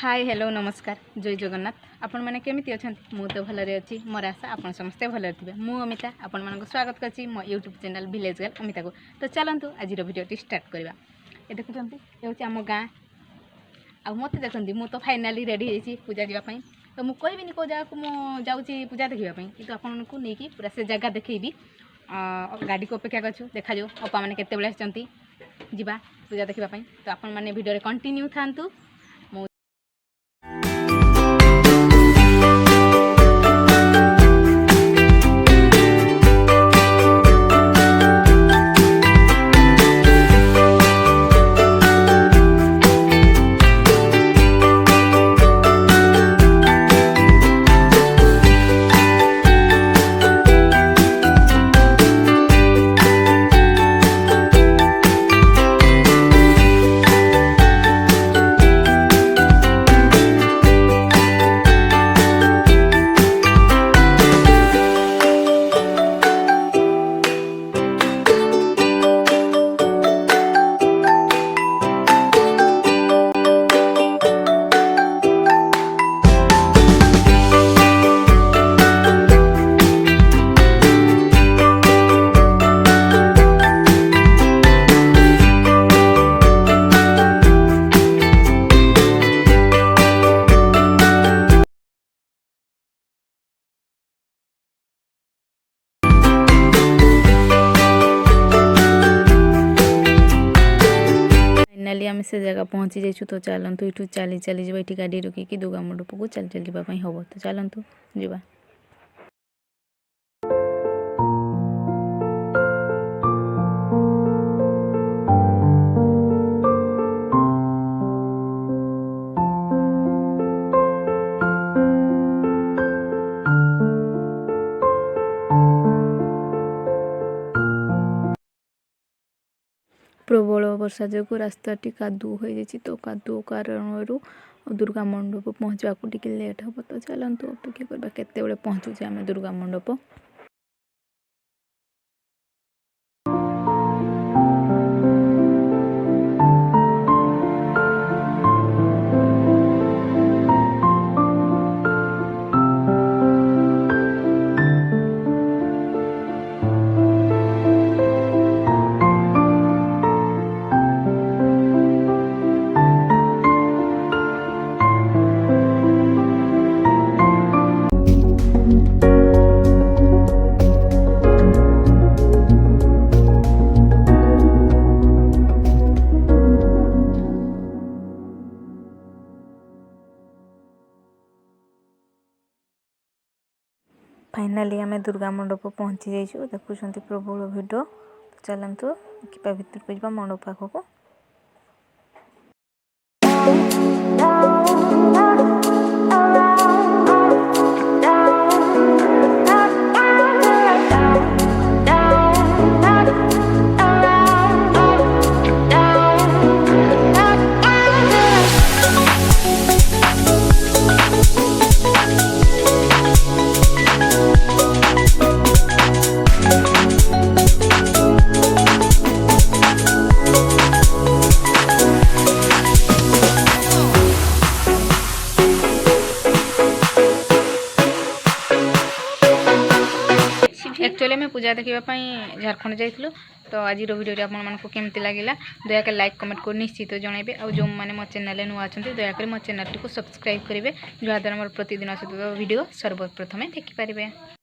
Hi hello नमस्कार जय जगन्नाथ आपण मैंने केमी अच्छा मु तो भलरे अच्छी मोर आशा आप समस्ते भल थे मु अमिता आपण मानक स्वागत करछि मो YouTube channel village girl Amita को। तो चलतु आज भिडियो स्टार्ट करवा। ये देखुं ये हूँ आम गाँ आ मत देखते मु तो फाइनाली रेडी होती पूजा जावाई। तो मुझे कहबी कौ जगह को मुझे पूजा देखापी कि आपको नहीं पूरा से जगह देखी गाड़ी को अपेक्षा करूँ देखा जाऊ अपा मैंने केतबेले आसछंती जीवा पूजा देखापी। तो आपण मैंने भिडियो कंटिन्यू थांतु। फाइनाली आम से जगह पहुँची जाइछु। तो चलतु यू चली चली जा ये गाड़ी रोक दुर्गा मंडप को चली चल जावाई हम। तो चलतु जा। प्रबल वर्षा जो रास्ताटी कादुओ हो जाए। तो कादुओ कारण दुर्गा मंडप पहुँचा को टिके लेट हम। तो चलतु अपेक्षा करवा केते पहुँचुचे आम दुर्गा मंडप। फाइनाली आम दुर्गा मंडप पहुँची जाइए। देखुं प्रबल भिड़। तो चलतु किपा भर को जा मंडप पाखक। एक्चुअली मैं पूजा देखापी झारखंड जाइलु। तो आज भिडियो आपको केमती लगे दयाक लाइक कमेंट कर निश्चित जनइबे। और जो मैंने मो चैनल नुआ अच्छा दयाक मो चैनल को सब्सक्राइब करेंगे जहाँद्वारा मोर प्रतिदिन आसुवा भिडियो सर्वप्रथमें देखिपारे।